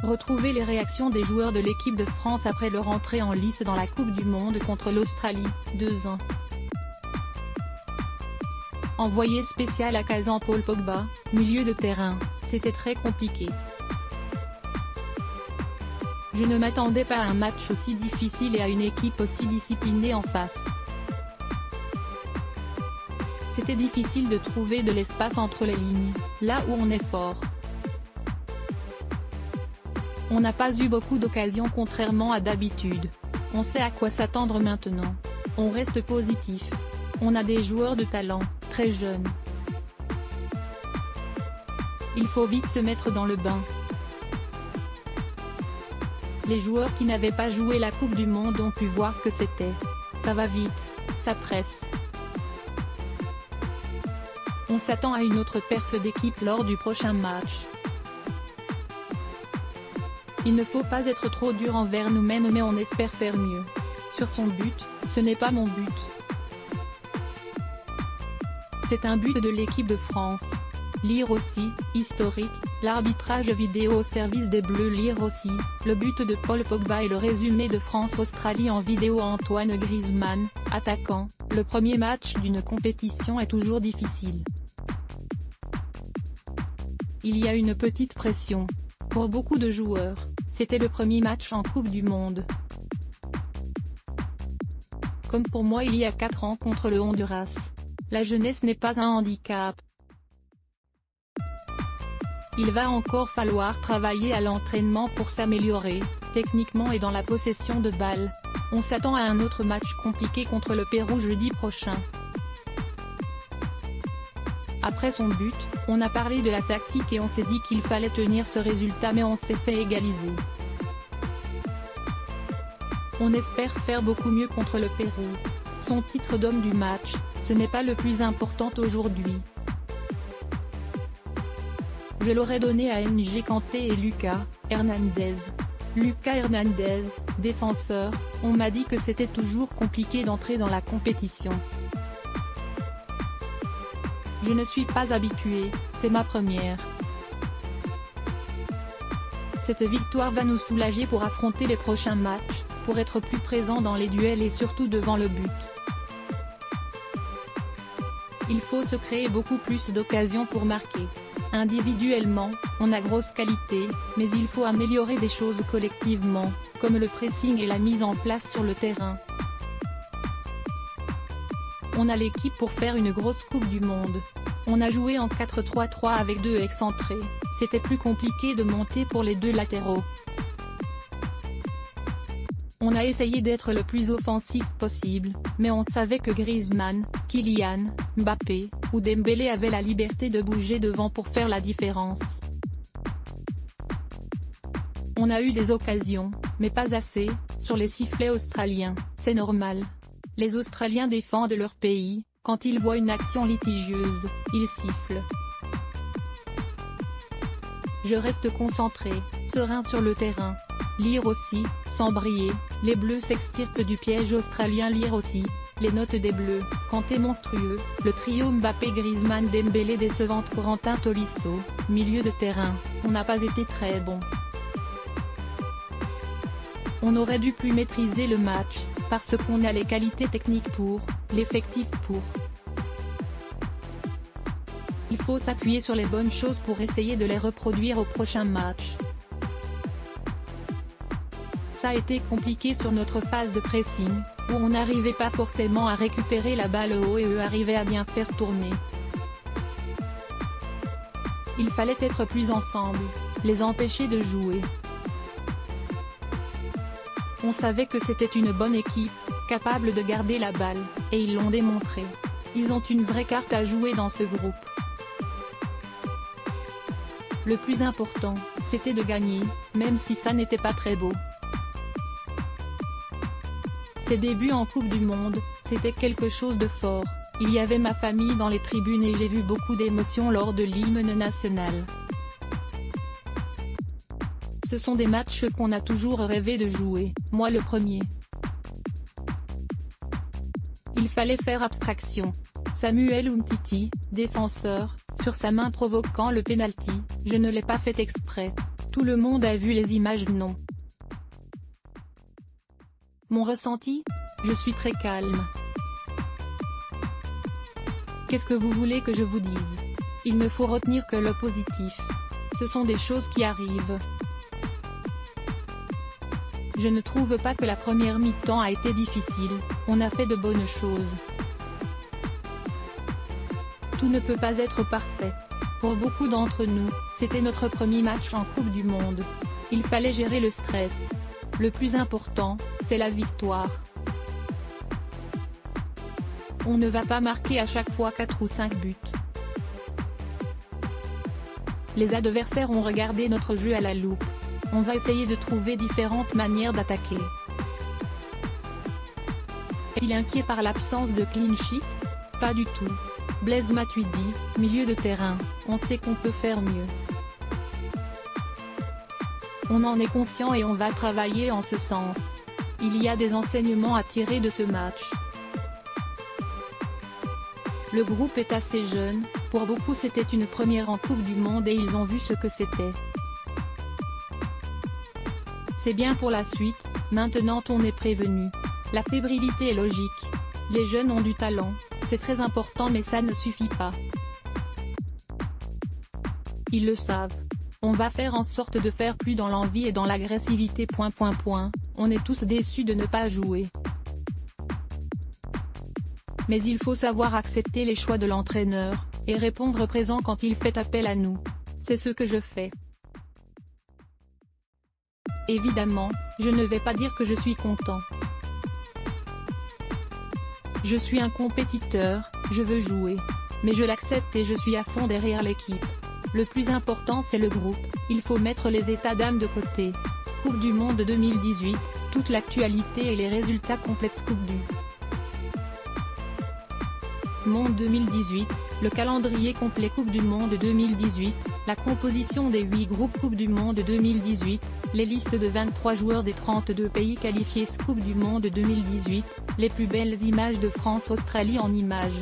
Retrouvez les réactions des joueurs de l'équipe de France après leur entrée en lice dans la Coupe du Monde contre l'Australie, 2-1. Envoyé spécial à Kazan Paul Pogba, milieu de terrain, c'était très compliqué. Je ne m'attendais pas à un match aussi difficile et à une équipe aussi disciplinée en face. C'était difficile de trouver de l'espace entre les lignes, là où on est fort. On n'a pas eu beaucoup d'occasions contrairement à d'habitude. On sait à quoi s'attendre maintenant. On reste positif. On a des joueurs de talent, très jeunes. Il faut vite se mettre dans le bain. Les joueurs qui n'avaient pas joué la Coupe du Monde ont pu voir ce que c'était. Ça va vite, ça presse. On s'attend à une autre perf d'équipe lors du prochain match. Il ne faut pas être trop dur envers nous-mêmes mais on espère faire mieux. Sur son but, ce n'est pas mon but. C'est un but de l'équipe de France. Lire aussi, historique, l'arbitrage vidéo au service des Bleus. Lire aussi, le but de Paul Pogba et le résumé de France-Australie en vidéo. Antoine Griezmann, attaquant, le premier match d'une compétition est toujours difficile. Il y a une petite pression. Pour beaucoup de joueurs, c'était le premier match en Coupe du Monde. Comme pour moi il y a 4 ans contre le Honduras. La jeunesse n'est pas un handicap. Il va encore falloir travailler à l'entraînement pour s'améliorer, techniquement et dans la possession de balles. On s'attend à un autre match compliqué contre le Pérou jeudi prochain. Après son but, on a parlé de la tactique et on s'est dit qu'il fallait tenir ce résultat mais on s'est fait égaliser. On espère faire beaucoup mieux contre le Pérou. Son titre d'homme du match, ce n'est pas le plus important aujourd'hui. Je l'aurais donné à N'Golo Kanté et Lucas Hernandez. Lucas Hernandez, défenseur, on m'a dit que c'était toujours compliqué d'entrer dans la compétition. Je ne suis pas habitué, c'est ma première. Cette victoire va nous soulager pour affronter les prochains matchs, pour être plus présent dans les duels et surtout devant le but. Il faut se créer beaucoup plus d'occasions pour marquer. Individuellement, on a grosse qualité, mais il faut améliorer des choses collectivement, comme le pressing et la mise en place sur le terrain. On a l'équipe pour faire une grosse Coupe du Monde. On a joué en 4-3-3 avec 2 excentrés, c'était plus compliqué de monter pour les 2 latéraux. On a essayé d'être le plus offensif possible, mais on savait que Griezmann, Kylian, Mbappé, ou Dembélé avaient la liberté de bouger devant pour faire la différence. On a eu des occasions, mais pas assez, sur les sifflets australiens, c'est normal. Les Australiens défendent leur pays, quand ils voient une action litigieuse, ils sifflent. Je reste concentré, serein sur le terrain. Lire aussi, sans briller, les Bleus s'extirpent du piège australien. Lire aussi, les notes des Bleus, Kanté monstrueux, le trio Mbappé-Griezmann-Dembélé décevante. Corentin Tolisso, milieu de terrain, on n'a pas été très bon. On aurait dû plus maîtriser le match, parce qu'on a les qualités techniques pour, l'effectif pour. Il faut s'appuyer sur les bonnes choses pour essayer de les reproduire au prochain match. Ça a été compliqué sur notre phase de pressing, où on n'arrivait pas forcément à récupérer la balle haut et eux arrivaient à bien faire tourner. Il fallait être plus ensemble, les empêcher de jouer. On savait que c'était une bonne équipe, capable de garder la balle, et ils l'ont démontré. Ils ont une vraie carte à jouer dans ce groupe. Le plus important, c'était de gagner, même si ça n'était pas très beau. Ces débuts en Coupe du Monde, c'était quelque chose de fort. Il y avait ma famille dans les tribunes et j'ai vu beaucoup d'émotions lors de l'hymne national. Ce sont des matchs qu'on a toujours rêvé de jouer, moi le premier. Il fallait faire abstraction. Samuel Umtiti, défenseur, sur sa main provoquant le pénalty, je ne l'ai pas fait exprès. Tout le monde a vu les images, non? Mon ressenti? Je suis très calme. Qu'est-ce que vous voulez que je vous dise? Il ne faut retenir que le positif. Ce sont des choses qui arrivent. Je ne trouve pas que la première mi-temps a été difficile, on a fait de bonnes choses. Tout ne peut pas être parfait. Pour beaucoup d'entre nous, c'était notre premier match en Coupe du Monde. Il fallait gérer le stress. Le plus important, c'est la victoire. On ne va pas marquer à chaque fois 4 ou 5 buts. Les adversaires ont regardé notre jeu à la loupe. On va essayer de trouver différentes manières d'attaquer. Est-il inquiet par l'absence de clean sheet? Pas du tout. Blaise Matuidi, milieu de terrain, on sait qu'on peut faire mieux. On en est conscient et on va travailler en ce sens. Il y a des enseignements à tirer de ce match. Le groupe est assez jeune, pour beaucoup c'était une première en Coupe du Monde et ils ont vu ce que c'était. C'est bien pour la suite, maintenant on est prévenu. La fébrilité est logique. Les jeunes ont du talent, c'est très important mais ça ne suffit pas. Ils le savent. On va faire en sorte de faire plus dans l'envie et dans l'agressivité. On est tous déçus de ne pas jouer. Mais il faut savoir accepter les choix de l'entraîneur, et répondre présent quand il fait appel à nous. C'est ce que je fais. Évidemment, je ne vais pas dire que je suis content. Je suis un compétiteur, je veux jouer. Mais je l'accepte et je suis à fond derrière l'équipe. Le plus important c'est le groupe, il faut mettre les états d'âme de côté. Coupe du Monde 2018, toute l'actualité et les résultats complets. Coupe du Monde 2018, le calendrier complet. Coupe du Monde 2018, la composition des 8 groupes. Coupe du Monde 2018, les listes de 23 joueurs des 32 pays qualifiés. Coupe du Monde 2018, les plus belles images de France-Australie en images.